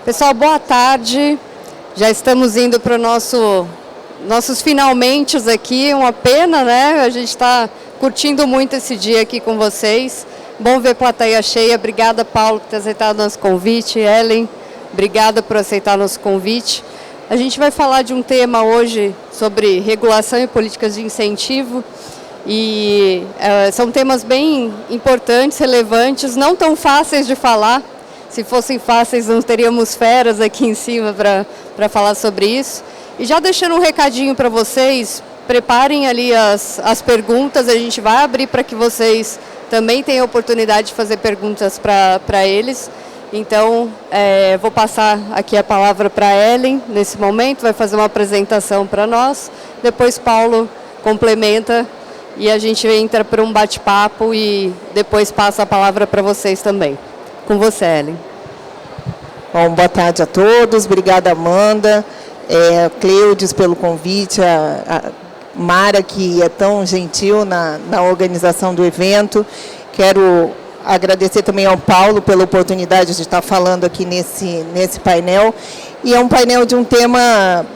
Pessoal, boa tarde. Já estamos indo para nossos finalmente aqui. Uma pena, né? A gente está curtindo muito esse dia aqui com vocês. Bom ver plateia cheia. Obrigada, Paulo, por ter aceitado nosso convite. Ellen, obrigada por aceitar nosso convite. A gente vai falar de um tema hoje sobre regulação e políticas de incentivo. E são temas bem importantes, relevantes, não tão fáceis de falar. Se fossem fáceis, não teríamos feras aqui em cima para falar sobre isso. E já deixando um recadinho para vocês, preparem ali as perguntas, a gente vai abrir para que vocês também tenham a oportunidade de fazer perguntas para eles. Então, vou passar aqui a palavra para a Ellen, nesse momento, vai fazer uma apresentação para nós. Depois, Paulo complementa e a gente entra para um bate-papo e depois passa a palavra para vocês também. Com você, Ellen. Bom, boa tarde a todos. Obrigada, Amanda, Cleudes pelo convite, a Mara, que é tão gentil na organização do evento. Quero agradecer também ao Paulo pela oportunidade de estar falando aqui nesse painel. E é um painel de um tema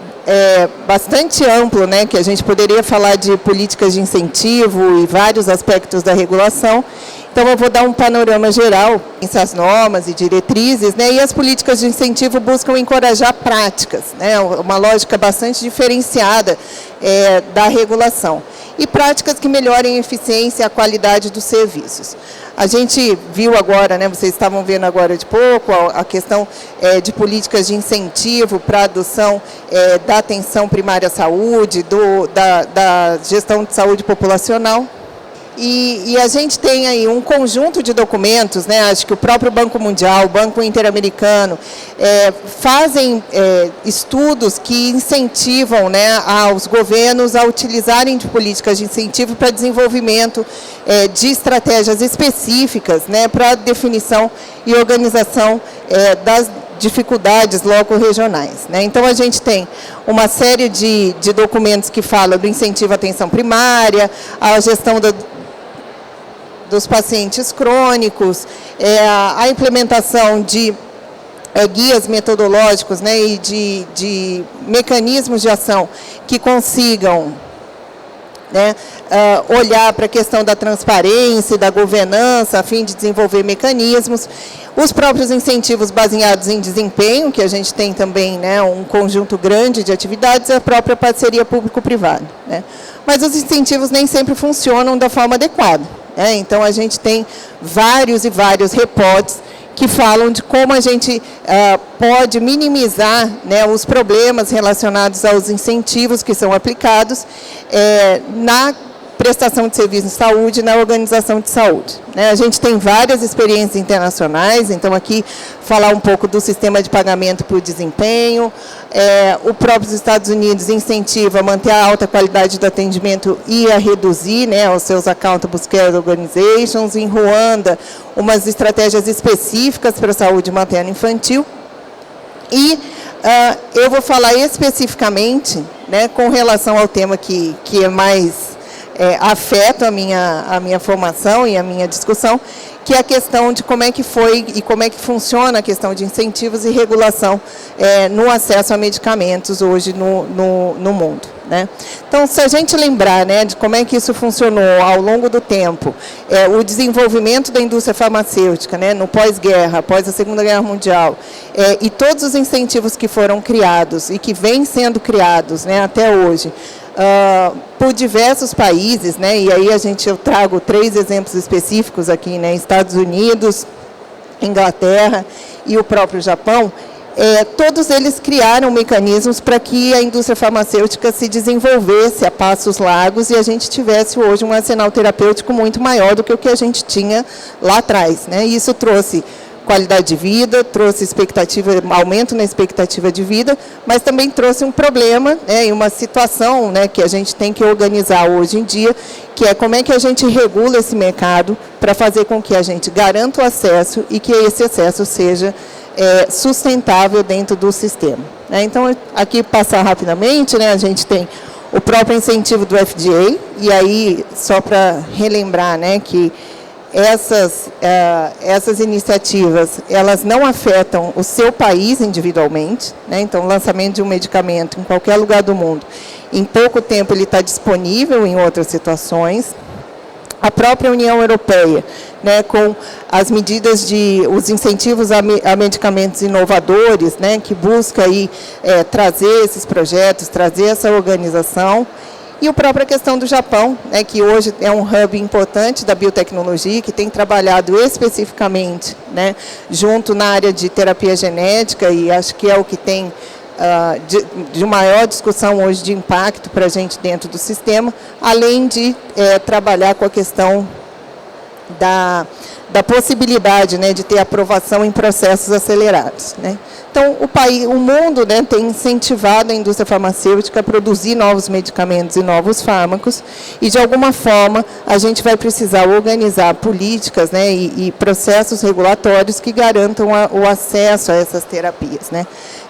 bastante amplo, né, que a gente poderia falar de políticas de incentivo e vários aspectos da regulação. Então, eu vou dar um panorama geral, essas normas e diretrizes, né, e as políticas de incentivo buscam encorajar práticas, né, uma lógica bastante diferenciada da regulação, e práticas que melhorem a eficiência e a qualidade dos serviços. A gente viu agora, né, vocês estavam vendo agora de pouco, a questão de políticas de incentivo para a adoção da atenção primária à saúde, da gestão de saúde populacional. E a gente tem aí um conjunto de documentos, né, acho que o próprio Banco Mundial, o Banco Interamericano, fazem estudos que incentivam, né, aos governos a utilizarem de políticas de incentivo para desenvolvimento de estratégias específicas, né, para definição e organização das dificuldades loco-regionais, né? Então, a gente tem uma série de documentos que falam do incentivo à atenção primária, à gestão dos pacientes crônicos, a implementação de guias metodológicos, né, e de mecanismos de ação que consigam, né, olhar para a questão da transparência e da governança, a fim de desenvolver mecanismos. Os próprios incentivos baseados em desempenho, que a gente tem também, né, um conjunto grande de atividades, e a própria parceria público-privada, né. Mas os incentivos nem sempre funcionam da forma adequada, né. Então, a gente tem vários e vários reportes que falam de como a gente pode minimizar, né, os problemas relacionados aos incentivos que são aplicados na prestação de serviços de saúde e na organização de saúde, né. A gente tem várias experiências internacionais, então aqui falar um pouco do sistema de pagamento por desempenho. O próprio Estados Unidos incentiva a manter a alta qualidade do atendimento e a reduzir, né, os seus Accountable Care Organizations. Em Ruanda, umas estratégias específicas para a saúde materna e infantil. E eu vou falar especificamente, né, com relação ao tema que é mais afeta a minha formação e a minha discussão, que é a questão de como é que foi e como é que funciona a questão de incentivos e regulação no acesso a medicamentos hoje no mundo, né? Então, se a gente lembrar, né, de como é que isso funcionou ao longo do tempo, o desenvolvimento da indústria farmacêutica, né, no pós-guerra, após a Segunda Guerra Mundial, e todos os incentivos que foram criados e que vêm sendo criados, né, até hoje, por diversos países, né, e aí eu trago 3 exemplos específicos aqui, né, Estados Unidos, Inglaterra e o próprio Japão. Todos eles criaram mecanismos para que a indústria farmacêutica se desenvolvesse a passos largos e a gente tivesse hoje um arsenal terapêutico muito maior do que o que a gente tinha lá atrás, né, e isso trouxe qualidade de vida, trouxe aumento na expectativa de vida, mas também trouxe um problema, né, e uma situação, né, que a gente tem que organizar hoje em dia, que é como é que a gente regula esse mercado para fazer com que a gente garanta o acesso e que esse acesso seja sustentável dentro do sistema, né. Então, aqui passar rapidamente, né, a gente tem o próprio incentivo do FDA, e aí, só para relembrar, né, que essas iniciativas, elas não afetam o seu país individualmente, né? Então, o lançamento de um medicamento em qualquer lugar do mundo, em pouco tempo ele está disponível em outras situações. A própria União Europeia, né, com as medidas os incentivos a medicamentos inovadores, né, que busca aí, trazer esses projetos, trazer essa organização. E a própria questão do Japão, né, que hoje é um hub importante da biotecnologia, que tem trabalhado especificamente, né, junto na área de terapia genética, e acho que é o que tem de maior discussão hoje de impacto para a gente dentro do sistema, além de trabalhar com a questão da possibilidade, né, de ter aprovação em processos acelerados, né. Então, o mundo, né, tem incentivado a indústria farmacêutica a produzir novos medicamentos e novos fármacos, e de alguma forma a gente vai precisar organizar políticas, né, e processos regulatórios que garantam o acesso a essas terapias, né.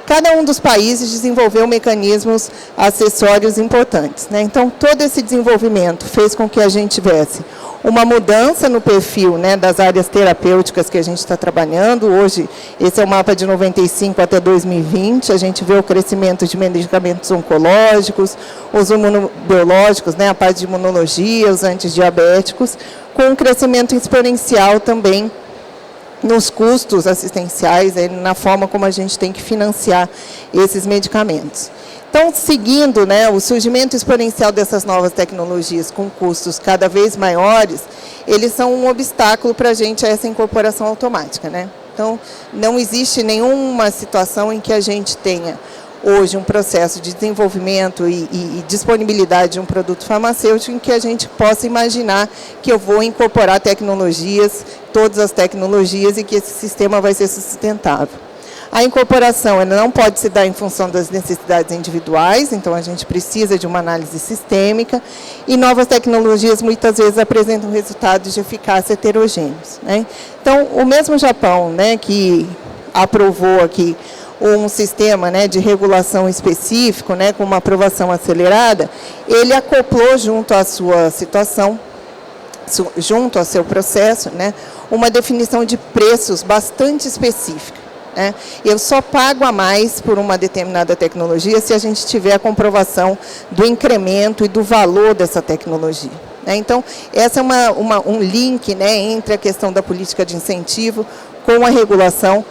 Cada um dos países desenvolveu mecanismos acessórios importantes, né? Então, todo esse desenvolvimento fez com que a gente tivesse uma mudança no perfil, né, das áreas terapêuticas que a gente está trabalhando. Hoje, esse é o mapa de 95 até 2020, a gente vê o crescimento de medicamentos oncológicos, os imunobiológicos, né, a parte de imunologia, os antidiabéticos, com um crescimento exponencial também nos custos assistenciais, na forma como a gente tem que financiar esses medicamentos. Então, seguindo, né, o surgimento exponencial dessas novas tecnologias com custos cada vez maiores, eles são um obstáculo para a gente a essa incorporação automática, né? Então, não existe nenhuma situação em que a gente tenha hoje um processo de desenvolvimento e disponibilidade de um produto farmacêutico em que a gente possa imaginar que eu vou incorporar tecnologias, todas as tecnologias, e que esse sistema vai ser sustentável. A incorporação ela não pode se dar em função das necessidades individuais, então a gente precisa de uma análise sistêmica, e novas tecnologias muitas vezes apresentam resultados de eficácia heterogêneos, né? Então, o mesmo Japão, né, que aprovou aqui um sistema, né, de regulação específico, né, com uma aprovação acelerada, ele acoplou junto à sua situação, junto ao seu processo, né, uma definição de preços bastante específica, né? Eu só pago a mais por uma determinada tecnologia se a gente tiver a comprovação do incremento e do valor dessa tecnologia, né? Então, essa é um link, né, entre a questão da política de incentivo com a regulação,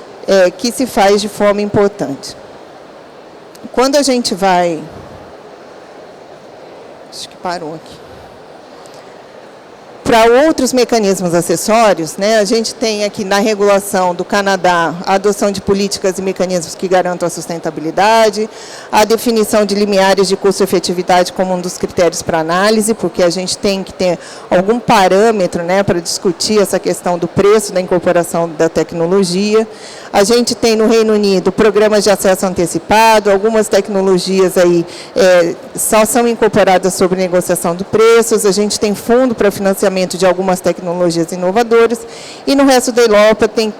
que se faz de forma importante. Quando a gente vai... Acho que parou aqui. Para outros mecanismos acessórios, né, a gente tem aqui na regulação do Canadá a adoção de políticas e mecanismos que garantam a sustentabilidade, a definição de limiares de custo-efetividade como um dos critérios para análise, porque a gente tem que ter algum parâmetro, né, para discutir essa questão do preço da incorporação da tecnologia. A gente tem no Reino Unido programas de acesso antecipado, algumas tecnologias aí só são incorporadas sobre negociação de preços, a gente tem fundo para financiamento de algumas tecnologias inovadoras, e no resto da Europa tem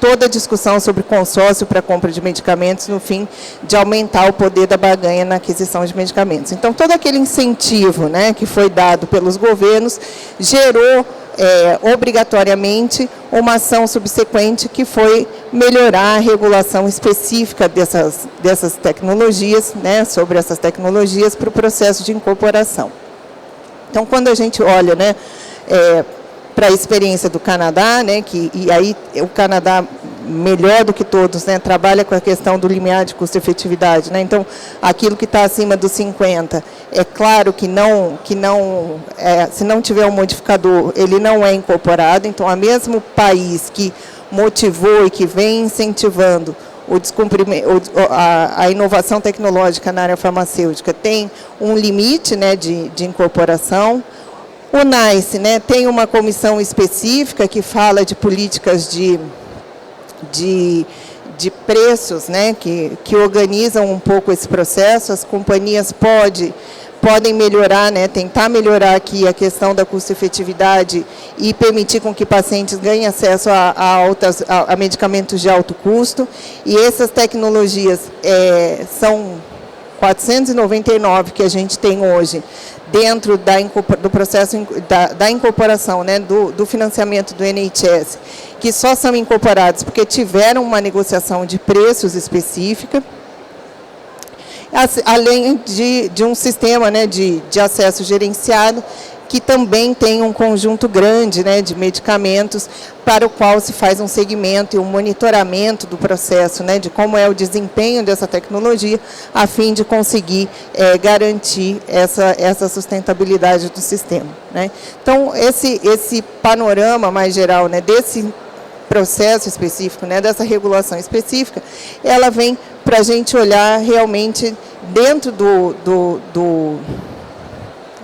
toda a discussão sobre consórcio para compra de medicamentos, no fim de aumentar o poder da barganha na aquisição de medicamentos. Então, todo aquele incentivo, né, que foi dado pelos governos gerou obrigatoriamente uma ação subsequente que foi melhorar a regulação específica dessas tecnologias, né, sobre essas tecnologias para o processo de incorporação. Então, quando a gente olha, né, para a experiência do Canadá, né, e aí o Canadá, melhor do que todos, né, trabalha com a questão do limiar de custo-efetividade, né? Então, aquilo que está acima dos 50, é claro que se não tiver um modificador, ele não é incorporado. Então, o mesmo país que motivou e que vem incentivando o descumprimento, a inovação tecnológica na área farmacêutica tem um limite, né, de incorporação. O NICE, né, tem uma comissão específica que fala de políticas de preços, né, que organizam um pouco esse processo. As companhias podem melhorar, né, tentar melhorar aqui a questão da custo-efetividade e permitir com que pacientes ganhem acesso a medicamentos de alto custo. E essas tecnologias são 499 que a gente tem hoje dentro do processo da incorporação, né, do financiamento do NHS, que só são incorporados porque tiveram uma negociação de preços específica, além de um sistema, né, de acesso gerenciado, que também tem um conjunto grande, né, de medicamentos para o qual se faz um segmento e um monitoramento do processo, né, de como é o desempenho dessa tecnologia, a fim de conseguir garantir essa sustentabilidade do sistema, né. Então, esse panorama mais geral, né, desse processo específico, né, dessa regulação específica, ela vem para a gente olhar realmente dentro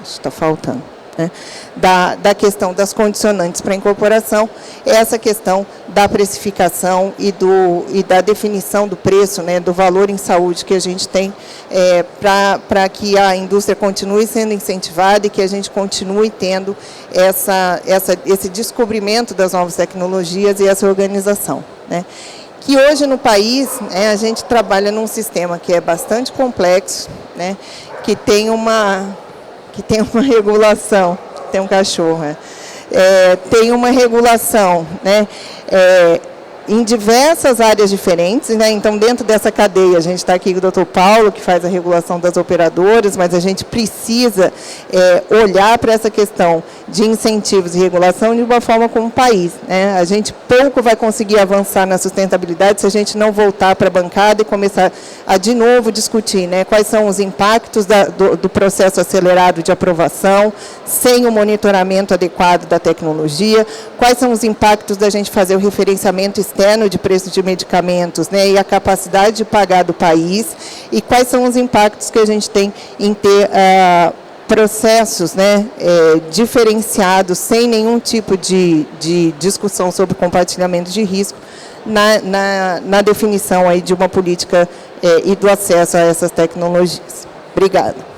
está faltando, né, da questão das condicionantes para incorporação, essa questão da precificação e da definição do preço, né, do valor em saúde que a gente tem para que a indústria continue sendo incentivada e que a gente continue tendo esse descobrimento das novas tecnologias e essa organização, né. Que hoje no país, a gente trabalha num sistema que é bastante complexo, né, que tem uma regulação, tem um cachorro, tem uma regulação, né, em diversas áreas diferentes, né? Então, dentro dessa cadeia, a gente está aqui com o Dr. Paulo, que faz a regulação das operadoras, mas a gente precisa olhar para essa questão de incentivos e regulação de uma forma como país, né? A gente pouco vai conseguir avançar na sustentabilidade se a gente não voltar para a bancada e começar a, de novo, discutir, né, quais são os impactos do processo acelerado de aprovação, sem o monitoramento adequado da tecnologia, quais são os impactos da gente fazer o referenciamento externo de preço de medicamentos, né, e a capacidade de pagar do país, e quais são os impactos que a gente tem em ter processos, né, diferenciados, sem nenhum tipo de discussão sobre compartilhamento de risco, na definição aí de uma política e do acesso a essas tecnologias. Obrigada.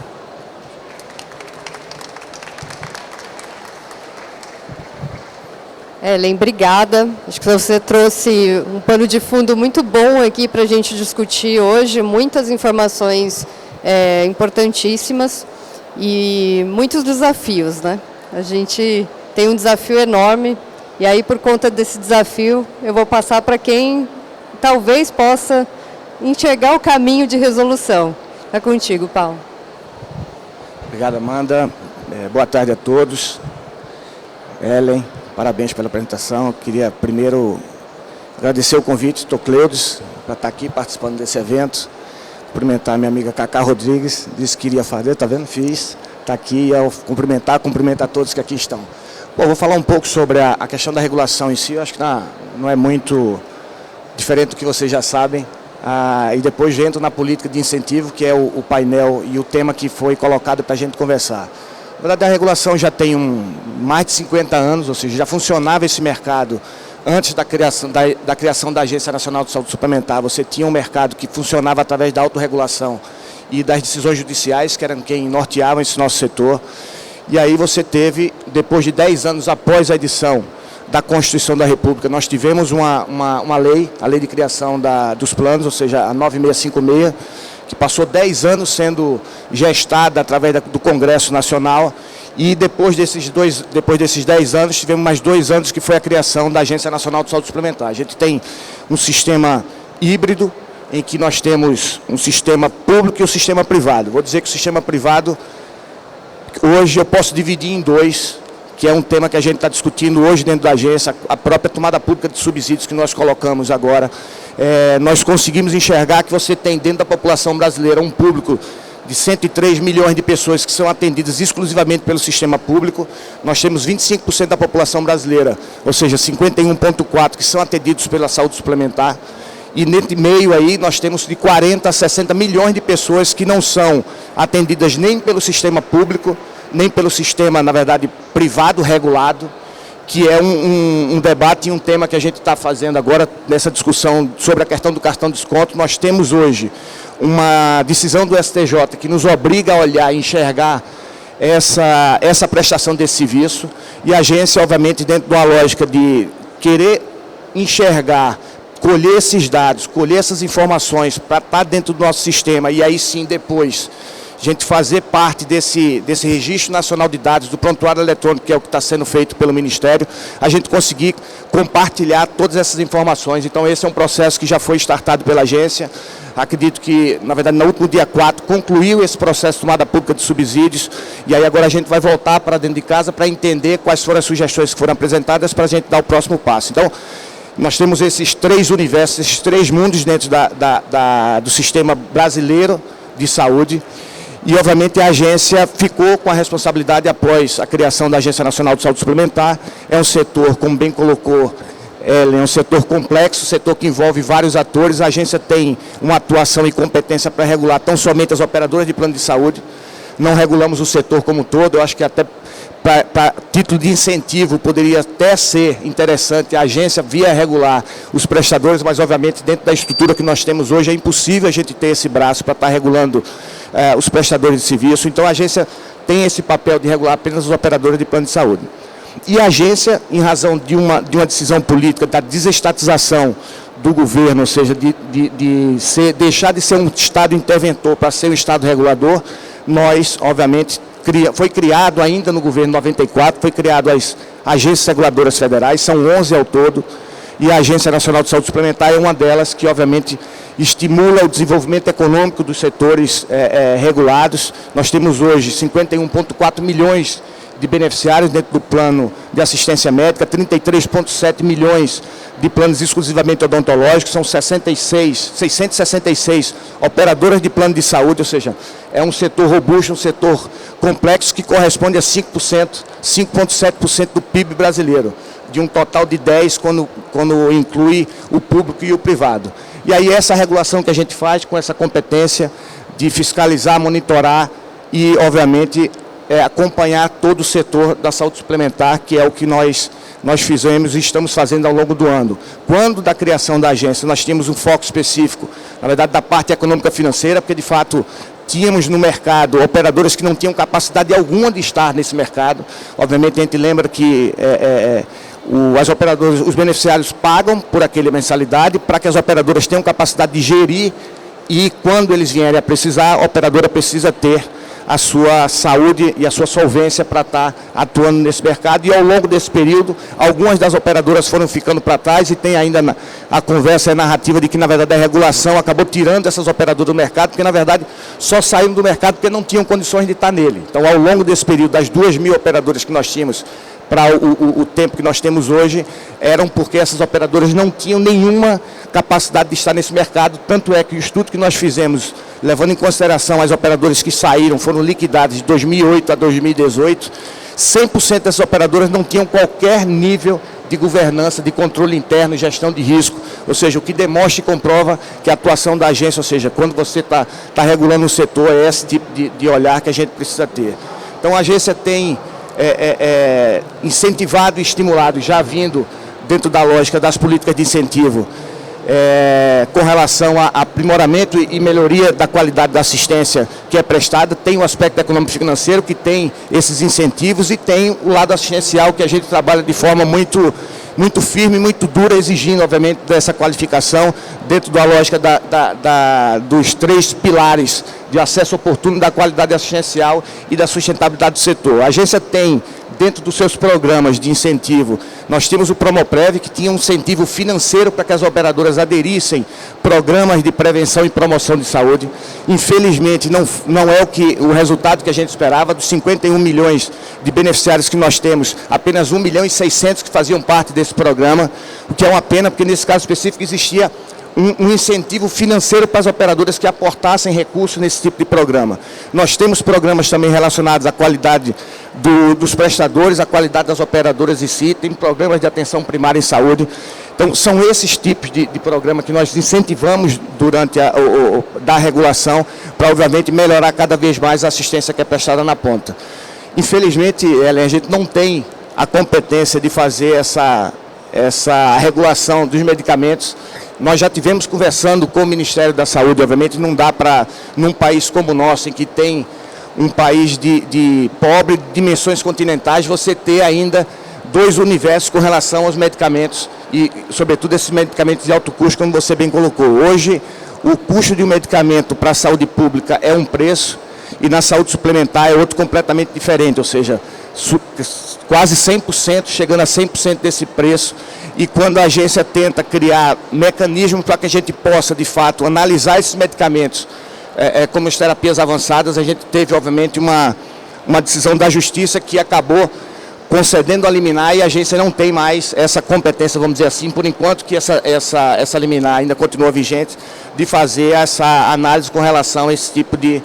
Ellen, obrigada. Acho que você trouxe um pano de fundo muito bom aqui para a gente discutir hoje, muitas informações importantíssimas e muitos desafios, né? A gente tem um desafio enorme e aí, por conta desse desafio, eu vou passar para quem talvez possa enxergar o caminho de resolução. É contigo, Paulo. Obrigado, Amanda. Boa tarde a todos. Ellen, parabéns pela apresentação. Eu queria primeiro agradecer o convite do Cleudes para estar aqui participando desse evento. Cumprimentar a minha amiga Cacá Rodrigues, disse que iria fazer, tá vendo? Fiz. Está aqui e ao cumprimentar todos que aqui estão. Bom, vou falar um pouco sobre a questão da regulação em si. Eu acho que não é muito diferente do que vocês já sabem. E depois entro na política de incentivo, que é o painel e o tema que foi colocado para a gente conversar. Na verdade, a regulação já tem mais de 50 anos, ou seja, já funcionava esse mercado antes da criação da Agência Nacional de Saúde Suplementar. Você tinha um mercado que funcionava através da autorregulação e das decisões judiciais, que eram quem norteavam esse nosso setor. E aí você teve, depois de 10 anos após a edição da Constituição da República, nós tivemos uma lei, a lei de criação dos planos, ou seja, a 9656, que passou 10 anos sendo gestada através do Congresso Nacional, e depois desses 10 anos, tivemos mais 2 anos que foi a criação da Agência Nacional de Saúde Suplementar. A gente tem um sistema híbrido, em que nós temos um sistema público e um sistema privado. Vou dizer que o sistema privado, hoje eu posso dividir em dois, que é um tema que a gente está discutindo hoje dentro da agência, a própria tomada pública de subsídios que nós colocamos agora. Nós conseguimos enxergar que você tem dentro da população brasileira um público de 103 milhões de pessoas que são atendidas exclusivamente pelo sistema público. Nós temos 25% da população brasileira, ou seja, 51,4% que são atendidos pela saúde suplementar. E nesse meio aí nós temos de 40 a 60 milhões de pessoas que não são atendidas nem pelo sistema público, nem pelo sistema, na verdade, privado regulado, que é um debate e um tema que a gente está fazendo agora nessa discussão sobre a questão do cartão de desconto. Nós temos hoje uma decisão do STJ que nos obriga a olhar e enxergar essa prestação desse serviço, e a agência, obviamente, dentro de uma lógica de querer enxergar, colher esses dados, colher essas informações para estar dentro do nosso sistema, e aí sim depois a gente fazer parte desse Registro Nacional de Dados do Prontuário Eletrônico, que é o que está sendo feito pelo Ministério, a gente conseguir compartilhar todas essas informações. Então, esse é um processo que já foi startado pela agência. Acredito que, na verdade, no último dia 4, concluiu esse processo de tomada pública de subsídios, e aí agora a gente vai voltar para dentro de casa para entender quais foram as sugestões que foram apresentadas para a gente dar o próximo passo. Então, nós temos esses 3 universos, esses 3 mundos dentro do sistema brasileiro de saúde, e, obviamente, a agência ficou com a responsabilidade após a criação da Agência Nacional de Saúde Suplementar. É um setor, como bem colocou Ellen, é um setor complexo, um setor que envolve vários atores. A agência tem uma atuação e competência para regular tão somente as operadoras de plano de saúde. Não regulamos o setor como um todo. Eu acho que até para título de incentivo poderia até ser interessante a agência via regular os prestadores, mas obviamente dentro da estrutura que nós temos hoje é impossível a gente ter esse braço para estar regulando os prestadores de serviço. Então a agência tem esse papel de regular apenas os operadores de plano de saúde. E a agência, em razão de uma decisão política da desestatização do governo, ou seja, deixar de ser um Estado interventor para ser um Estado regulador, nós, obviamente, foi criado ainda no governo 94, foi criado as agências reguladoras federais, são 11 ao todo, e a Agência Nacional de Saúde Suplementar é uma delas que, obviamente, estimula o desenvolvimento econômico dos setores regulados. Nós temos hoje 51,4 milhões de beneficiários dentro do plano de assistência médica, 33,7 milhões de planos exclusivamente odontológicos, são 666 operadoras de plano de saúde, ou seja, é um setor robusto, um setor complexo que corresponde a 5,7% do PIB brasileiro, de um total de 10% quando inclui o público e o privado. E aí essa regulação que a gente faz com essa competência de fiscalizar, monitorar e, obviamente, acompanhar todo o setor da saúde suplementar, que é o que nós fizemos e estamos fazendo ao longo do ano. Quando da criação da agência, nós tínhamos um foco específico, na verdade, da parte econômica financeira, porque, de fato, tínhamos no mercado operadoras que não tinham capacidade alguma de estar nesse mercado. Obviamente, a gente lembra que as operadoras, os beneficiários pagam por aquela mensalidade para que as operadoras tenham capacidade de gerir e, quando eles vierem a precisar, a operadora precisa ter a sua saúde e a sua solvência para estar atuando nesse mercado. E ao longo desse período, algumas das operadoras foram ficando para trás e tem ainda a conversa e a narrativa de que, na verdade, a regulação acabou tirando essas operadoras do mercado, porque, na verdade, só saíram do mercado porque não tinham condições de estar nele. Então, ao longo desse período, das 2.000 operadoras que nós tínhamos para o tempo que nós temos hoje, eram porque essas operadoras não tinham nenhuma capacidade de estar nesse mercado. Tanto é que o estudo que nós fizemos, levando em consideração as operadoras que saíram, foram liquidadas de 2008 a 2018, 100% dessas operadoras não tinham qualquer nível de governança, de controle interno e gestão de risco, ou seja, o que demonstra e comprova que a atuação da agência, ou seja, quando você está regulando um setor, é esse tipo de olhar que a gente precisa ter. Então, a agência tem incentivado e estimulado, já vindo dentro da lógica das políticas de incentivo, com relação a aprimoramento e melhoria da qualidade da assistência que é prestada. Tem o aspecto econômico financeiro, que tem esses incentivos, e tem o lado assistencial, que a gente trabalha de forma muito firme, muito dura, exigindo, obviamente, dessa qualificação dentro da lógica dos 3 pilares de acesso oportuno, da qualidade assistencial e da sustentabilidade do setor. A agência tem, dentro dos seus programas de incentivo, nós temos o Promoprev, que tinha um incentivo financeiro para que as operadoras aderissem programas de prevenção e promoção de saúde. Infelizmente, não é o resultado que a gente esperava. Dos 51 milhões de beneficiários que nós temos, apenas 1.600.000 que faziam parte desse programa, o que é uma pena, porque nesse caso específico existia um incentivo financeiro para as operadoras que aportassem recursos nesse tipo de programa. Nós temos programas também relacionados à qualidade dos prestadores, à qualidade das operadoras em si, tem programas de atenção primária em saúde. Então, são esses tipos de programa que nós incentivamos durante da regulação para, obviamente, melhorar cada vez mais a assistência que é prestada na ponta. Infelizmente, Ellen, a gente não tem a competência de fazer essa regulação dos medicamentos. Nós já tivemos conversando com o Ministério da Saúde, obviamente não dá para, num país como o nosso, em que tem um país de pobre, de dimensões continentais, você ter ainda 2 universos com relação aos medicamentos e, sobretudo, esses medicamentos de alto custo, como você bem colocou. Hoje, o custo de um medicamento para a saúde pública é um preço, e na saúde suplementar é outro completamente diferente, ou seja, quase 100%, chegando a 100% desse preço. E quando a agência tenta criar mecanismos para que a gente possa, de fato, analisar esses medicamentos como as terapias avançadas, a gente teve, obviamente, uma decisão da Justiça que acabou concedendo a liminar e a agência não tem mais essa competência, vamos dizer assim, por enquanto que essa liminar ainda continua vigente, de fazer essa análise com relação a esse tipo de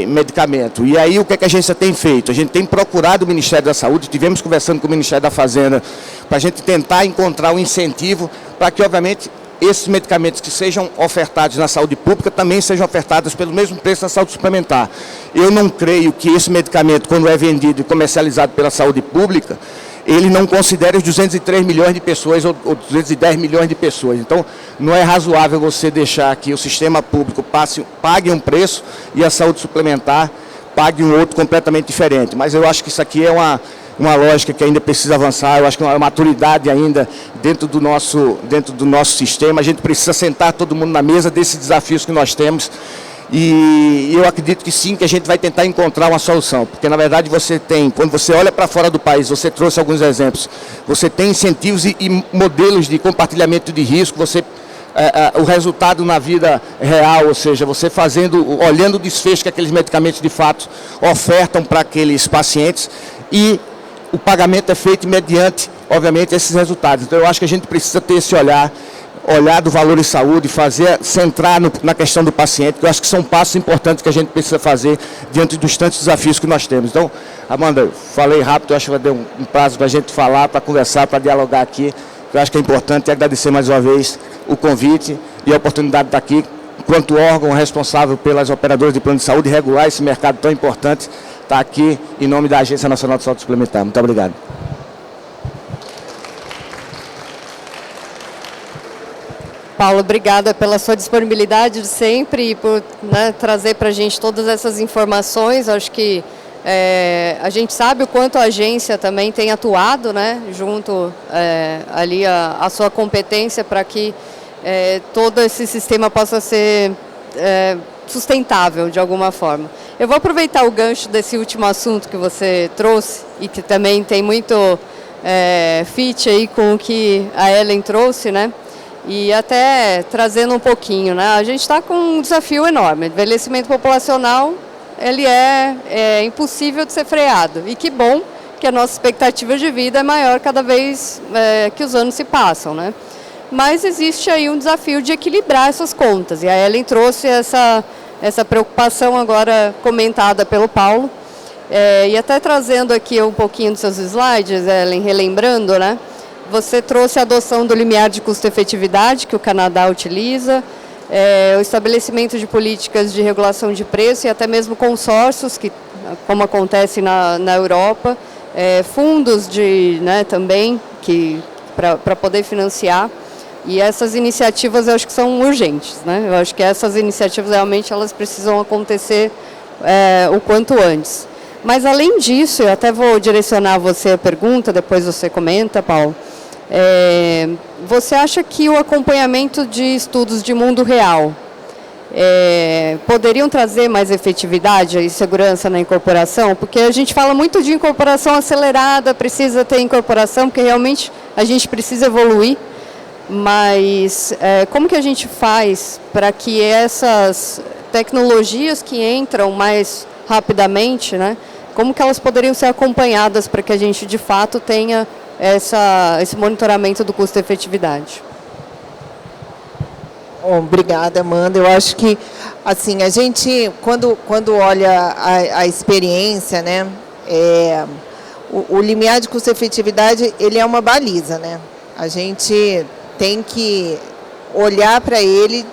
medicamento. E aí o que a agência tem feito? A gente tem procurado o Ministério da Saúde, estivemos conversando com o Ministério da Fazenda para a gente tentar encontrar um incentivo para que, obviamente, esses medicamentos que sejam ofertados na saúde pública também sejam ofertados pelo mesmo preço na saúde suplementar. Eu não creio que esse medicamento, quando é vendido e comercializado pela saúde pública, ele não considere os 203 milhões de pessoas ou 210 milhões de pessoas. Então, não é razoável você deixar que o sistema público pague um preço e a saúde suplementar pague um outro completamente diferente. Mas eu acho que isso aqui é uma lógica que ainda precisa avançar, eu acho que é uma maturidade ainda dentro do nosso sistema. A gente precisa sentar todo mundo na mesa desses desafios que nós temos e eu acredito que sim, que a gente vai tentar encontrar uma solução, porque na verdade você tem, quando você olha para fora do país, você trouxe alguns exemplos, você tem incentivos e modelos de compartilhamento de risco, o resultado na vida real, ou seja, você olhando o desfecho que aqueles medicamentos de fato ofertam para aqueles pacientes e o pagamento é feito mediante, obviamente, esses resultados. Então, eu acho que a gente precisa ter esse olhar do valor em saúde, centrar na questão do paciente, que eu acho que são passos importantes que a gente precisa fazer diante dos tantos desafios que nós temos. Então, Amanda, eu falei rápido, eu acho que vai dar um prazo para a gente falar, para conversar, para dialogar aqui, que eu acho que é importante, e agradecer mais uma vez o convite e a oportunidade de estar aqui, enquanto órgão responsável pelas operadoras de plano de saúde, regular esse mercado tão importante, estar aqui em nome da Agência Nacional de Saúde Suplementar. Muito obrigado. Paulo, obrigada pela sua disponibilidade de sempre e por trazer para a gente todas essas informações. Acho que a gente sabe o quanto a agência também tem atuado, junto ali a sua competência para que todo esse sistema possa ser sustentável de alguma forma. Eu vou aproveitar o gancho desse último assunto que você trouxe e que também tem muito fit aí com o que a Ellen trouxe, E até trazendo um pouquinho, A gente está com um desafio enorme. O envelhecimento populacional, ele é impossível de ser freado. E que bom que a nossa expectativa de vida é maior cada vez que os anos se passam, Mas existe aí um desafio de equilibrar essas contas. E a Ellen trouxe essa preocupação agora comentada pelo Paulo. E até trazendo aqui um pouquinho dos seus slides, Ellen, relembrando, Você trouxe a adoção do limiar de custo-efetividade que o Canadá utiliza, o estabelecimento de políticas de regulação de preço e até mesmo consórcios, como acontece na Europa, fundos também para poder financiar. E essas iniciativas eu acho que são urgentes. Eu acho que essas iniciativas realmente elas precisam acontecer o quanto antes. Mas além disso, eu até vou direcionar a você a pergunta, depois você comenta, Paulo. Você acha que o acompanhamento de estudos de mundo real poderiam trazer mais efetividade e segurança na incorporação? Porque a gente fala muito de incorporação acelerada, precisa ter incorporação, porque realmente a gente precisa evoluir, mas como que a gente faz para que essas tecnologias que entram mais rapidamente, como que elas poderiam ser acompanhadas para que a gente de fato tenha esse monitoramento do custo-efetividade? Obrigada, Amanda. Eu acho que, assim, a gente, quando olha a experiência, o limiar de custo-efetividade, ele é uma baliza, A gente tem que olhar para ele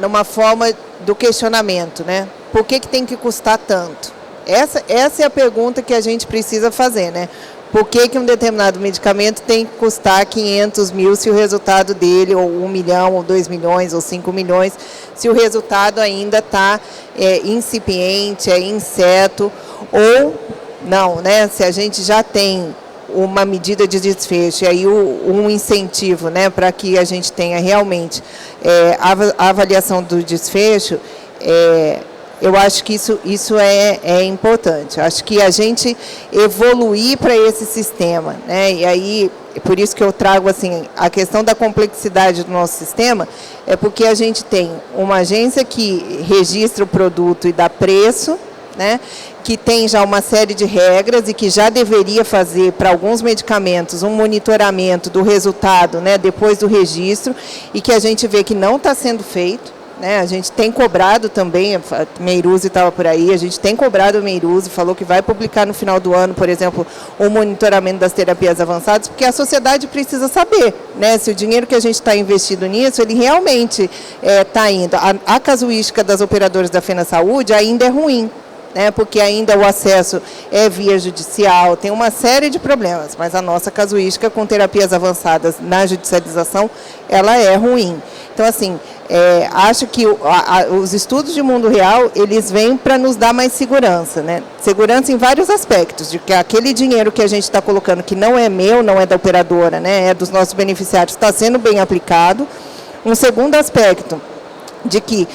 numa forma do questionamento, Por que tem que custar tanto? Essa é a pergunta que a gente precisa fazer, Por que um determinado medicamento tem que custar 500 mil se o resultado dele, ou 1 milhão, ou 2 milhões, ou 5 milhões, se o resultado ainda está incipiente, incerto, ou não, se a gente já tem uma medida de desfecho e aí um incentivo para que a gente tenha realmente a avaliação do desfecho, Eu acho que isso é importante. Acho que a gente evoluir para esse sistema, né? E aí, por isso que eu trago assim, a questão da complexidade do nosso sistema, é porque a gente tem uma agência que registra o produto e dá preço, né? Que tem já uma série de regras e que já deveria fazer para alguns medicamentos um monitoramento do resultado, né? Depois do registro, e que a gente vê que não está sendo feito. Né, a gente tem cobrado também, a Meiruzzi estava por aí, a gente tem cobrado a Meiruzzi, falou que vai publicar no final do ano, por exemplo, o monitoramento das terapias avançadas, porque a sociedade precisa saber, né, se o dinheiro que a gente está investindo nisso, ele realmente está indo. A casuística das operadoras da Fena Saúde ainda é ruim, né, porque ainda o acesso é via judicial, tem uma série de problemas, mas a nossa casuística com terapias avançadas na judicialização, ela é ruim. Então, assim, acho que os estudos de mundo real, eles vêm para nos dar mais segurança, né? Segurança em vários aspectos, de que aquele dinheiro que a gente está colocando, que não é meu, não é da operadora, né, é dos nossos beneficiários, está sendo bem aplicado. Um segundo aspecto, de que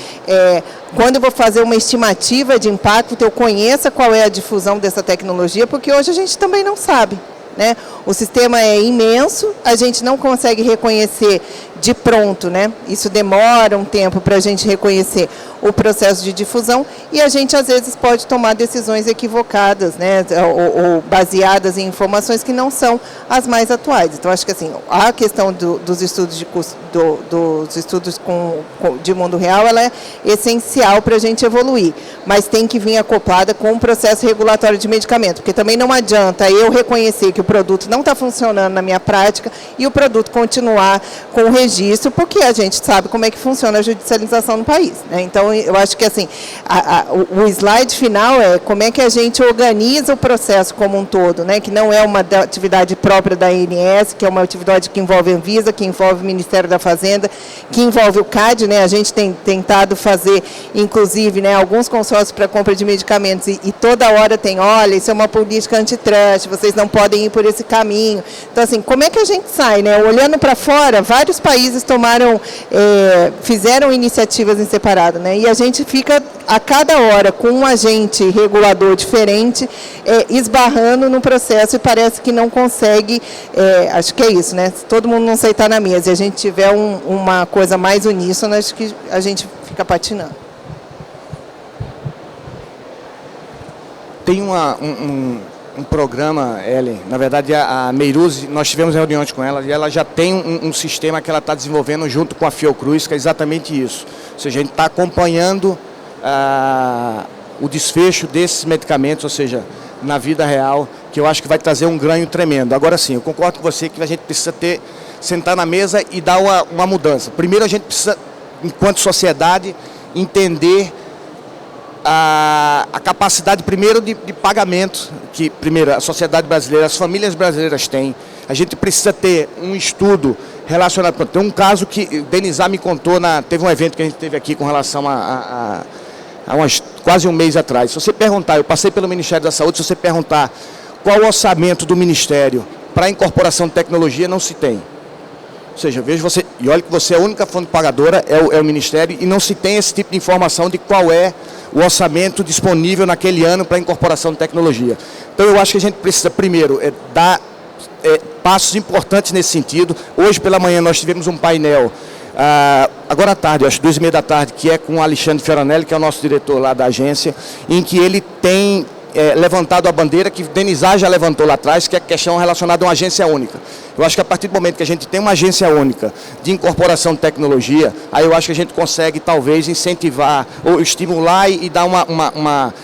quando eu vou fazer uma estimativa de impacto, eu conheça qual é a difusão dessa tecnologia, porque hoje a gente também não sabe. Né? O sistema é imenso, a gente não consegue reconhecer de pronto, né? Isso demora um tempo para a gente reconhecer o processo de difusão e a gente às vezes pode tomar decisões equivocadas, né? Ou baseadas em informações que não são as mais atuais. Então acho que assim, a questão dos estudos de mundo real, ela é essencial para a gente evoluir, mas tem que vir acoplada com o processo regulatório de medicamento, porque também não adianta eu reconhecer que o produto não está funcionando na minha prática e o produto continuar com o registro, porque a gente sabe como é que funciona a judicialização no país, né? Então, eu acho que assim, o slide final é como é que a gente organiza o processo como um todo, né? Que não é uma atividade própria da ANS, que é uma atividade que envolve a Anvisa, que envolve o Ministério da Fazenda, que envolve o CAD, né? A gente tem tentado fazer, inclusive, né, alguns consórcios para compra de medicamentos e toda hora tem, olha, isso é uma política antitrust, vocês não podem ir por esse caminho. Então, assim, como é que a gente sai, né? Olhando para fora, vários países fizeram iniciativas em separado, né? E a gente fica a cada hora com um agente regulador diferente, esbarrando no processo e parece que não consegue, acho que é isso, né? Se todo mundo não sentar na mesa e a gente tiver uma coisa mais uníssona, acho que a gente fica patinando. Tem um programa, Ellen, na verdade a Meiruzzi, nós tivemos reuniões com ela e ela já tem um sistema que ela está desenvolvendo junto com a Fiocruz, que é exatamente isso. Ou seja, a gente está acompanhando o desfecho desses medicamentos, ou seja, na vida real, que eu acho que vai trazer um ganho tremendo. Agora sim, eu concordo com você que a gente precisa sentar na mesa e dar uma mudança. Primeiro a gente precisa, enquanto sociedade, entender a capacidade, primeiro, de pagamento que, primeiro, a sociedade brasileira, as famílias brasileiras têm. A gente precisa ter um estudo relacionado... Tem um caso que o Denizar me contou, teve um evento que a gente teve aqui com relação a quase um mês atrás. Se você perguntar, eu passei pelo Ministério da Saúde, se você perguntar qual o orçamento do Ministério para a incorporação de tecnologia, não se tem. Ou seja, veja você, e olha que você é a única fonte pagadora, é o Ministério, e não se tem esse tipo de informação de qual é o orçamento disponível naquele ano para a incorporação de tecnologia. Então eu acho que a gente precisa primeiro dar passos importantes nesse sentido. Hoje pela manhã nós tivemos um painel, agora à tarde, acho 2h30 da tarde, que é com o Alexandre Fioranelli, que é o nosso diretor lá da agência, em que ele tem levantado a bandeira que o Denizar já levantou lá atrás, que é a questão relacionada a uma agência única. Eu acho que a partir do momento que a gente tem uma agência única de incorporação de tecnologia, aí eu acho que a gente consegue talvez incentivar ou estimular e dar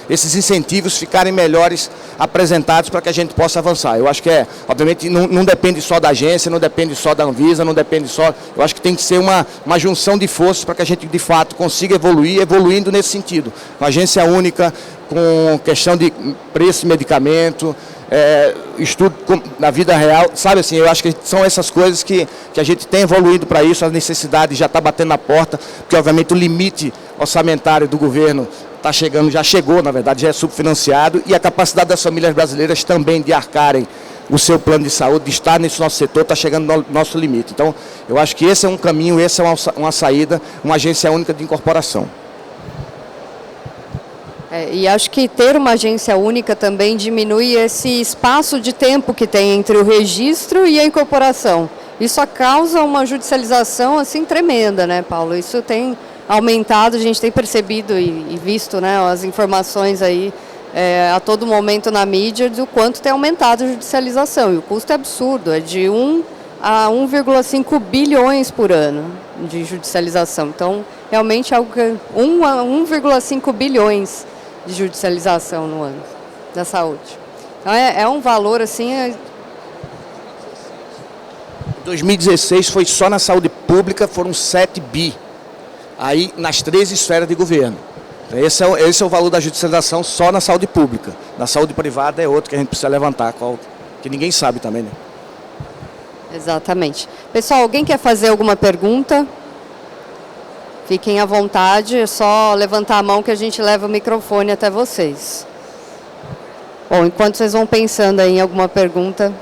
esses incentivos ficarem melhores apresentados para que a gente possa avançar. Eu acho que obviamente não depende só da agência, não depende só da Anvisa, não depende só... Eu acho que tem que ser uma junção de forças para que a gente de fato consiga evoluindo nesse sentido. Uma agência única, com questão de preço de medicamento, estudo na vida real, sabe assim, eu acho que são essas coisas que a gente tem evoluído para isso, a necessidade já está batendo na porta, porque obviamente o limite orçamentário do governo está chegando, já chegou, na verdade, já é subfinanciado, e a capacidade das famílias brasileiras também de arcarem o seu plano de saúde, de estar nesse nosso setor, está chegando no nosso limite. Então, eu acho que esse é um caminho, essa é uma saída, uma agência única de incorporação. E acho que ter uma agência única também diminui esse espaço de tempo que tem entre o registro e a incorporação. Isso causa uma judicialização assim tremenda, né, Paulo? Isso tem aumentado, a gente tem percebido e visto, né, as informações aí a todo momento na mídia do quanto tem aumentado a judicialização. E o custo é absurdo, é de 1 a 1,5 bilhões por ano de judicialização. Então, realmente é algo que 1 a 1,5 bilhões de judicialização no ano da saúde. Então é um valor assim. 2016 foi só na saúde pública, foram 7 bi, aí nas 3 esferas de governo. Esse é o valor da judicialização só na saúde pública. Na saúde privada é outro que a gente precisa levantar, que ninguém sabe também, né? Exatamente. Pessoal, alguém quer fazer alguma pergunta? Fiquem à vontade, é só levantar a mão que a gente leva o microfone até vocês. Bom, enquanto vocês vão pensando aí em alguma pergunta,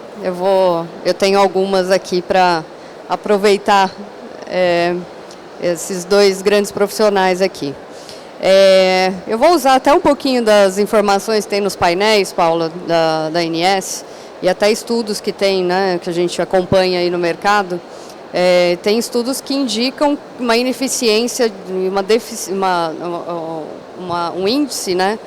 eu tenho algumas aqui para aproveitar esses 2 grandes profissionais aqui. Eu vou usar até um pouquinho das informações que tem nos painéis, Paula, da ANS, e até estudos que tem, né, que a gente acompanha aí no mercado. Tem estudos que indicam uma ineficiência, um índice, né,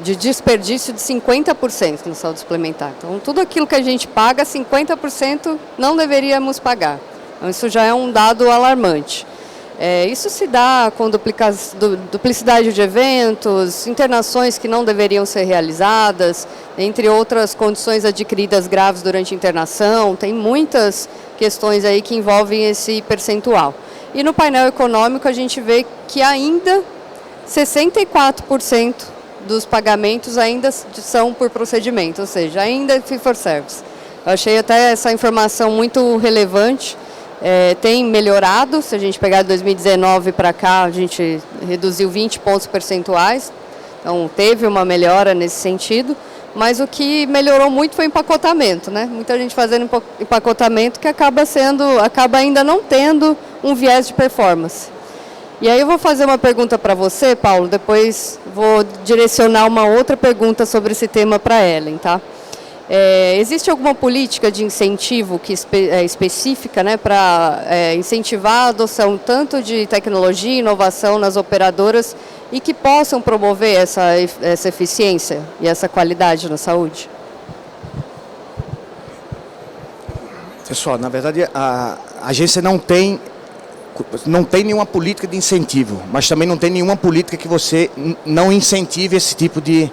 de desperdício de 50% na saúde suplementar. Então, tudo aquilo que a gente paga, 50% não deveríamos pagar. Então, isso já é um dado alarmante. Isso se dá com duplicidade de eventos, internações que não deveriam ser realizadas, entre outras condições adquiridas graves durante a internação. Tem muitas questões aí que envolvem esse percentual. E no painel econômico a gente vê que ainda 64% dos pagamentos ainda são por procedimento, ou seja, ainda é fee for service. Eu achei até essa informação muito relevante. Tem melhorado, se a gente pegar de 2019 para cá, a gente reduziu 20 pontos percentuais, então teve uma melhora nesse sentido, mas o que melhorou muito foi o empacotamento, né? Muita gente fazendo empacotamento que acaba ainda não tendo um viés de performance. E aí eu vou fazer uma pergunta para você, Paulo, depois vou direcionar uma outra pergunta sobre esse tema para a Ellen, tá? Existe alguma política de incentivo específica, né, para incentivar a adoção tanto de tecnologia e inovação nas operadoras e que possam promover essa eficiência e essa qualidade na saúde? Pessoal, na verdade a agência não tem nenhuma política de incentivo, mas também não tem nenhuma política que você não incentive esse tipo de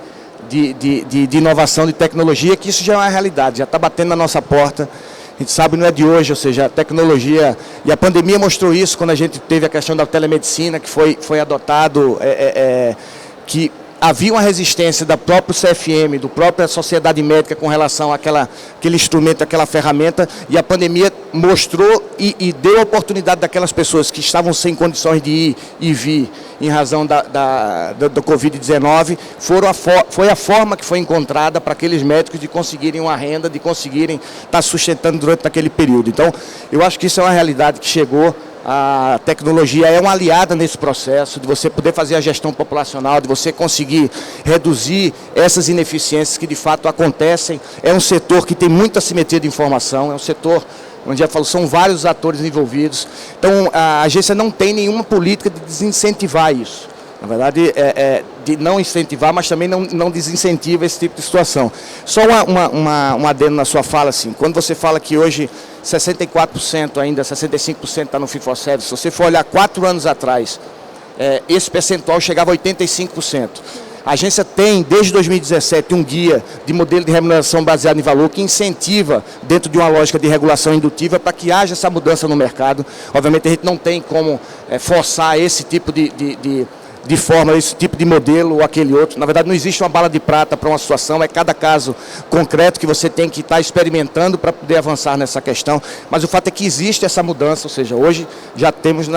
inovação, de tecnologia, que isso já é uma realidade, já está batendo na nossa porta. A gente sabe, não é de hoje, ou seja, a tecnologia, e a pandemia mostrou isso quando a gente teve a questão da telemedicina, que foi adotado, que havia uma resistência da própria CFM, da própria sociedade médica com relação àquele instrumento, àquela ferramenta, e a pandemia mostrou e deu a oportunidade daquelas pessoas que estavam sem condições de ir e vir em razão do Covid-19, foi a forma que foi encontrada para aqueles médicos de conseguirem uma renda, de conseguirem estar sustentando durante aquele período. Então, eu acho que isso é uma realidade que chegou. A tecnologia é uma aliada nesse processo de você poder fazer a gestão populacional, de você conseguir reduzir essas ineficiências que de fato acontecem. É um setor que tem muita simetria de informação, é um setor onde já falou, são vários atores envolvidos. Então a agência não tem nenhuma política de desincentivar isso. Na verdade, de não incentivar, mas também não desincentiva esse tipo de situação. Só um adendo na sua fala, assim, quando você fala que hoje 64% ainda, 65% está no fee for service, se você for olhar 4 anos atrás, esse percentual chegava a 85%. A agência tem, desde 2017, um guia de modelo de remuneração baseado em valor que incentiva, dentro de uma lógica de regulação indutiva, para que haja essa mudança no mercado. Obviamente, a gente não tem como forçar esse tipo de forma, esse tipo de modelo ou aquele outro. Na verdade, não existe uma bala de prata para uma situação, é cada caso concreto que você tem que estar experimentando para poder avançar nessa questão. Mas o fato é que existe essa mudança, ou seja, hoje já temos no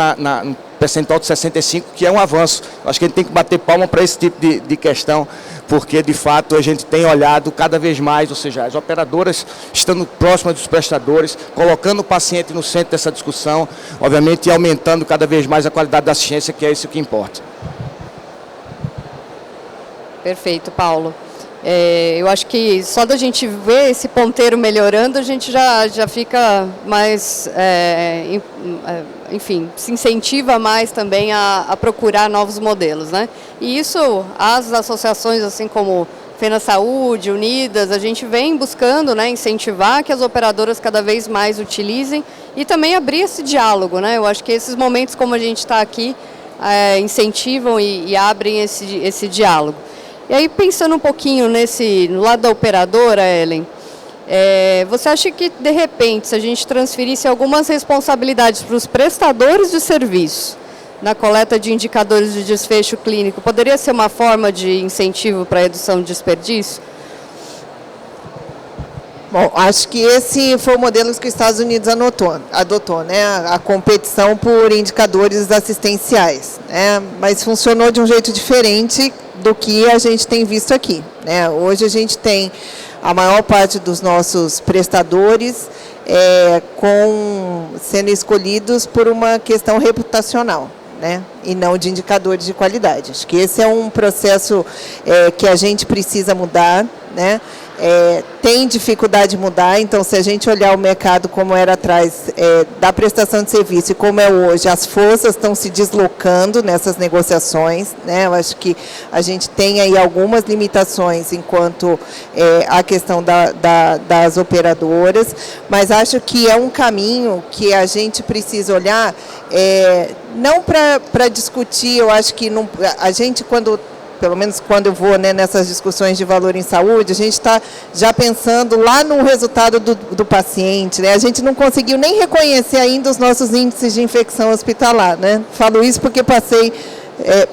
percentual de 65%, que é um avanço. Acho que a gente tem que bater palma para esse tipo de questão, porque de fato a gente tem olhado cada vez mais, ou seja, as operadoras estando próximas dos prestadores, colocando o paciente no centro dessa discussão, obviamente, e aumentando cada vez mais a qualidade da assistência, que é isso que importa. Perfeito, Paulo. Eu acho que só da gente ver esse ponteiro melhorando, a gente já fica mais, enfim, se incentiva mais também a procurar novos modelos, né? E isso, as associações, assim como Fena Saúde, Unidas, a gente vem buscando, né, incentivar que as operadoras cada vez mais utilizem e também abrir esse diálogo, né? Eu acho que esses momentos como a gente está aqui incentivam e abrem esse diálogo. E aí, pensando um pouquinho no lado da operadora, Ellen, você acha que, de repente, se a gente transferisse algumas responsabilidades para os prestadores de serviço na coleta de indicadores de desfecho clínico, poderia ser uma forma de incentivo para a redução de desperdício? Bom, acho que esse foi o modelo que os Estados Unidos adotou, né? A competição por indicadores assistenciais, né? Mas funcionou de um jeito diferente do que a gente tem visto aqui, né? Hoje a gente tem a maior parte dos nossos prestadores sendo escolhidos por uma questão reputacional, né? E não de indicadores de qualidade. Acho que esse é um processo que a gente precisa mudar, né? Tem dificuldade de mudar, então se a gente olhar o mercado como era atrás da prestação de serviço e como é hoje, as forças estão se deslocando nessas negociações, né? Eu acho que a gente tem aí algumas limitações enquanto a questão das operadoras, mas acho que é um caminho que a gente precisa olhar, não para discutir, eu acho que não, a gente pelo menos quando eu vou, né, nessas discussões de valor em saúde, a gente está já pensando lá no resultado do paciente, né? A gente não conseguiu nem reconhecer ainda os nossos índices de infecção hospitalar, né? Falo isso porque passei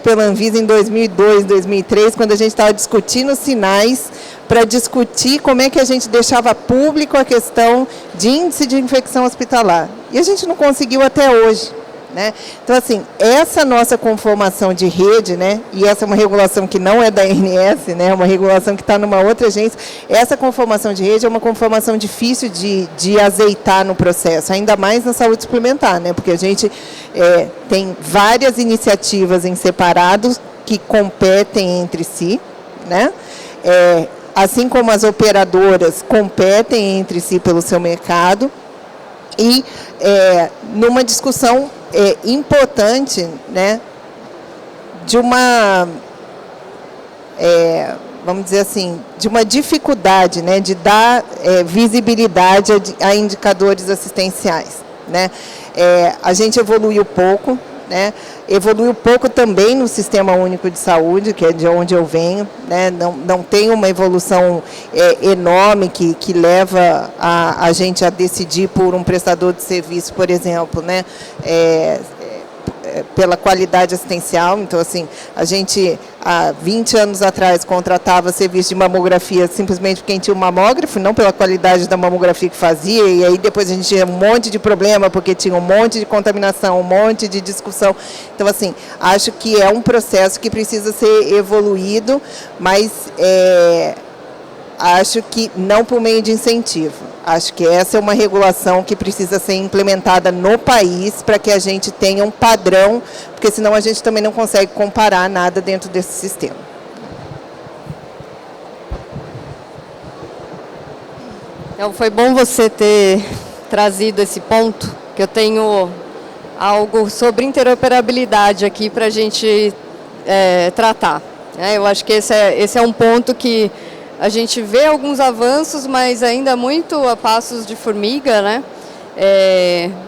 pela Anvisa em 2002, 2003, quando a gente estava discutindo os sinais para discutir como é que a gente deixava público a questão de índice de infecção hospitalar. E a gente não conseguiu até hoje, né? Então, assim, essa nossa conformação de rede, né, e essa é uma regulação que não é da ANS, né, é uma regulação que está numa outra agência, essa conformação de rede é uma conformação difícil de azeitar no processo, ainda mais na saúde suplementar, né, porque a gente tem várias iniciativas em separados que competem entre si, né, assim como as operadoras competem entre si pelo seu mercado, e numa discussão importante, né, de uma, vamos dizer assim, de uma dificuldade, né, de dar visibilidade a indicadores assistenciais, né. A gente evoluiu pouco, né, evoluiu pouco também no Sistema Único de Saúde, que é de onde eu venho, né, não tem uma evolução enorme que leva a gente a decidir por um prestador de serviço, por exemplo, né, pela qualidade assistencial. Então, assim, a gente, há 20 anos atrás, contratava serviço de mamografia simplesmente porque tinha um mamógrafo, não pela qualidade da mamografia que fazia, e aí depois a gente tinha um monte de problema, porque tinha um monte de contaminação, um monte de discussão. Então, assim, acho que é um processo que precisa ser evoluído, mas acho que não por meio de incentivo. Acho que essa é uma regulação que precisa ser implementada no país para que a gente tenha um padrão, porque senão a gente também não consegue comparar nada dentro desse sistema. Então, foi bom você ter trazido esse ponto, que eu tenho algo sobre interoperabilidade aqui para a gente tratar. Eu acho que esse é um ponto que a gente vê alguns avanços, mas ainda muito a passos de formiga, né?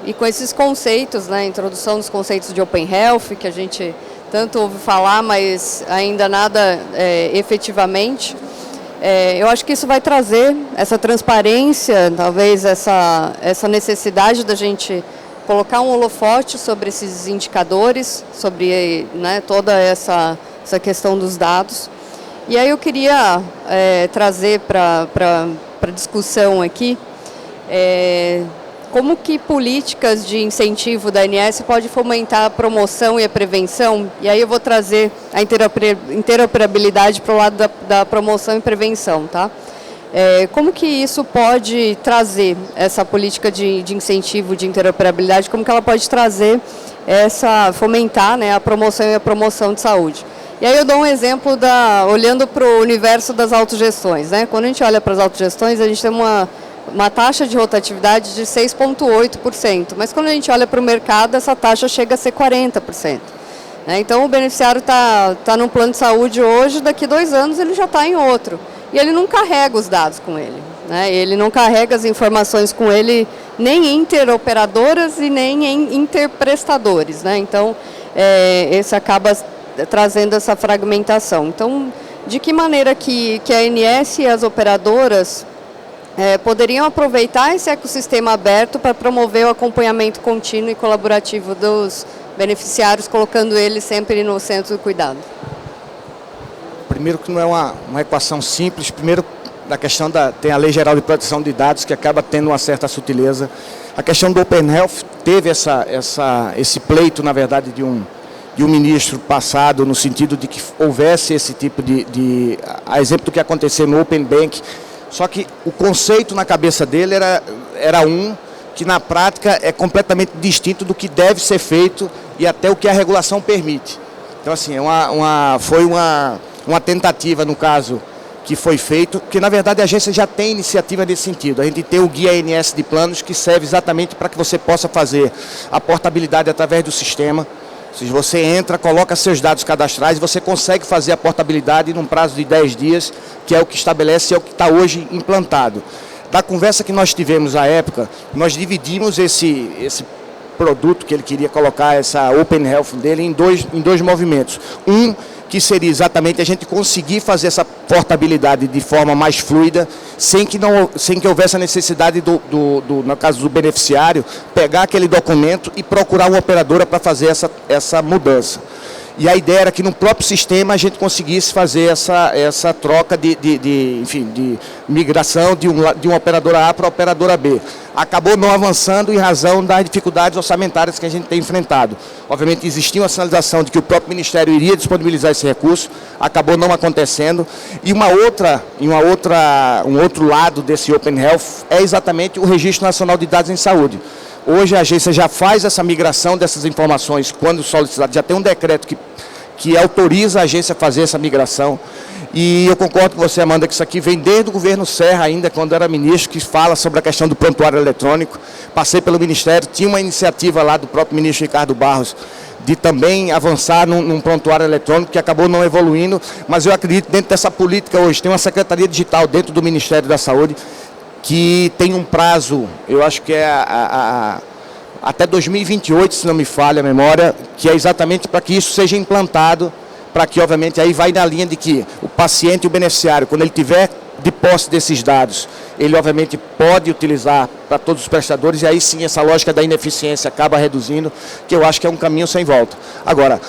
E com esses conceitos, né? A introdução dos conceitos de Open Health, que a gente tanto ouve falar, mas ainda nada efetivamente. Eu acho que isso vai trazer essa transparência, talvez essa necessidade da gente colocar um holofote sobre esses indicadores, sobre, né, toda essa questão dos dados. E aí eu queria trazer para discussão aqui como que políticas de incentivo da ANS pode fomentar a promoção e a prevenção. E aí eu vou trazer a interoperabilidade para o lado da promoção e prevenção, tá? Como que isso pode trazer essa política de incentivo de interoperabilidade, como que ela pode trazer fomentar, né, a promoção e a promoção de saúde? E aí eu dou um exemplo olhando para o universo das autogestões, né? Quando a gente olha para as autogestões, a gente tem uma taxa de rotatividade de 6,8%, mas quando a gente olha para o mercado, essa taxa chega a ser 40%. Então o beneficiário está num plano de saúde hoje, daqui 2 anos ele já está em outro. E ele não carrega os dados com ele, né? Ele não carrega as informações com ele nem interoperadoras e nem em interprestadores, né? Então esse acaba trazendo essa fragmentação. Então, de que maneira que a ANS e as operadoras poderiam aproveitar esse ecossistema aberto para promover o acompanhamento contínuo e colaborativo dos beneficiários, colocando eles sempre no centro do cuidado? Primeiro que não é uma equação simples. Primeiro, da questão tem a Lei Geral de Proteção de Dados, que acaba tendo uma certa sutileza. A questão do Open Health teve esse pleito, na verdade, de um ministro passado, no sentido de que houvesse esse tipo a exemplo do que aconteceu no Open Bank. Só que o conceito na cabeça dele era que na prática é completamente distinto do que deve ser feito e até o que a regulação permite. Então, assim, foi uma tentativa, no caso, que foi feito, porque na verdade a agência já tem iniciativa nesse sentido. A gente tem o Guia ANS de Planos, que serve exatamente para que você possa fazer a portabilidade através do sistema. Se você entra, coloca seus dados cadastrais, você consegue fazer a portabilidade num prazo de 10 dias, que é o que estabelece, é o que está hoje implantado. Da conversa que nós tivemos à época, nós dividimos esse produto que ele queria colocar, essa Open Health dele, em dois movimentos. Um, que seria exatamente a gente conseguir fazer essa portabilidade de forma mais fluida, sem que houvesse a necessidade, no caso do beneficiário, pegar aquele documento e procurar uma operadora para fazer essa mudança. E a ideia era que no próprio sistema a gente conseguisse fazer essa troca de migração de uma operadora A para a operadora B. Acabou não avançando em razão das dificuldades orçamentárias que a gente tem enfrentado. Obviamente existia uma sinalização de que o próprio Ministério iria disponibilizar esse recurso, acabou não acontecendo. E um outro lado desse Open Health é exatamente o Registro Nacional de Dados em Saúde. Hoje a agência já faz essa migração dessas informações quando solicitado, já tem um decreto que autoriza a agência a fazer essa migração. E eu concordo com você, Amanda, que isso aqui vem desde o governo Serra ainda, quando era ministro, que fala sobre a questão do prontuário eletrônico. Passei pelo Ministério, tinha uma iniciativa lá do próprio ministro Ricardo Barros de também avançar num prontuário eletrônico, que acabou não evoluindo, mas eu acredito dentro dessa política hoje, tem uma Secretaria Digital dentro do Ministério da Saúde, que tem um prazo, eu acho que é até 2028, se não me falha a memória, que é exatamente para que isso seja implantado, para que, obviamente, aí vai na linha de que o paciente e o beneficiário, quando ele tiver de posse desses dados, ele, obviamente, pode utilizar para todos os prestadores, e aí sim essa lógica da ineficiência acaba reduzindo, que eu acho que é um caminho sem volta. Agora,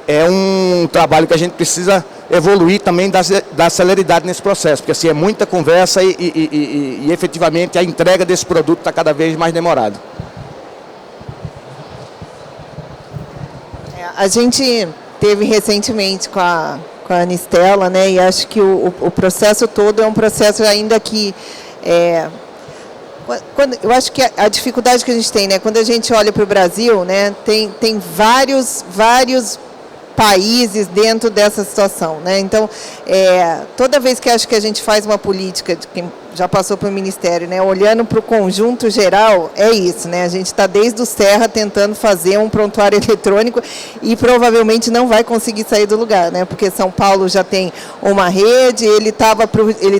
é um trabalho que a gente precisa evoluir também da celeridade nesse processo, porque assim é muita conversa e efetivamente a entrega desse produto está cada vez mais demorada. A gente teve recentemente com a Anistela, né, e acho que o processo todo é um processo ainda que eu acho que a dificuldade que a gente tem, né, quando a gente olha para o Brasil, né, tem vários países dentro dessa situação, né? Então, toda vez que acho que a gente faz uma política, de quem já passou para o Ministério, né, olhando para o conjunto geral, é isso, né? A gente está desde o Serra tentando fazer um prontuário eletrônico e provavelmente não vai conseguir sair do lugar, né? Porque São Paulo já tem uma rede,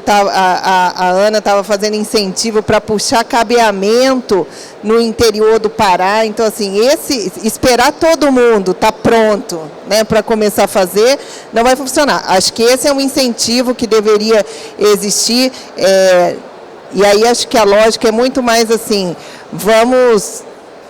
a Ana estava fazendo incentivo para puxar cabeamento no interior do Pará. Então, assim, esperar todo mundo tá pronto, né, para começar a fazer, não vai funcionar. Acho que esse é um incentivo que deveria existir. E aí acho que a lógica é muito mais assim, vamos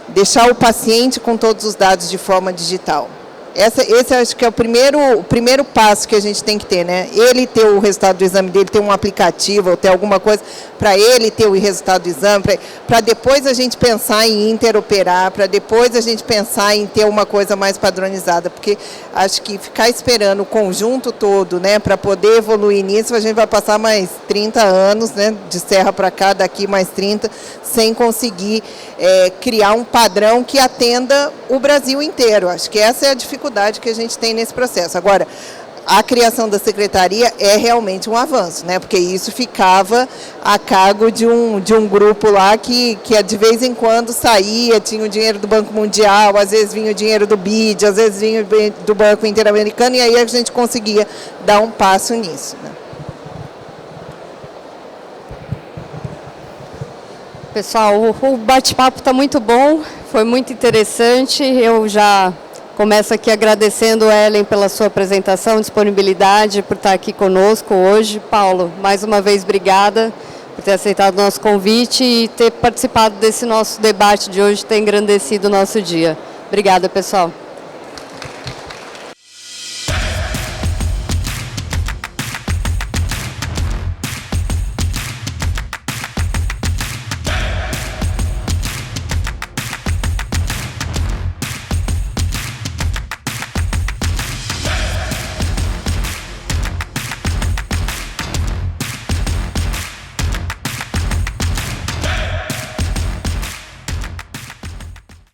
deixar o paciente com todos os dados de forma digital. Esse acho que é o primeiro passo que a gente tem que ter, né? Ele ter o resultado do exame dele, ter um aplicativo, ou ter alguma coisa para ele ter o resultado do exame, para depois a gente pensar em interoperar, para depois a gente pensar em ter uma coisa mais padronizada, porque acho que ficar esperando o conjunto todo, né, para poder evoluir nisso, a gente vai passar mais 30 anos, né, de Serra para cá, daqui mais 30, sem conseguir criar um padrão que atenda o Brasil inteiro. Acho que essa é a dificuldade que a gente tem nesse processo. Agora, a criação da secretaria é realmente um avanço, né? Porque isso ficava a cargo de um grupo lá que de vez em quando saía, tinha o dinheiro do Banco Mundial, às vezes vinha o dinheiro do BID, às vezes vinha do Banco Interamericano, e aí a gente conseguia dar um passo nisso, né? Pessoal, o bate-papo está muito bom, foi muito interessante. Eu já começo aqui agradecendo a Ellen pela sua apresentação, disponibilidade, por estar aqui conosco hoje. Paulo, mais uma vez, obrigada por ter aceitado o nosso convite e ter participado desse nosso debate de hoje, ter engrandecido o nosso dia. Obrigada, pessoal.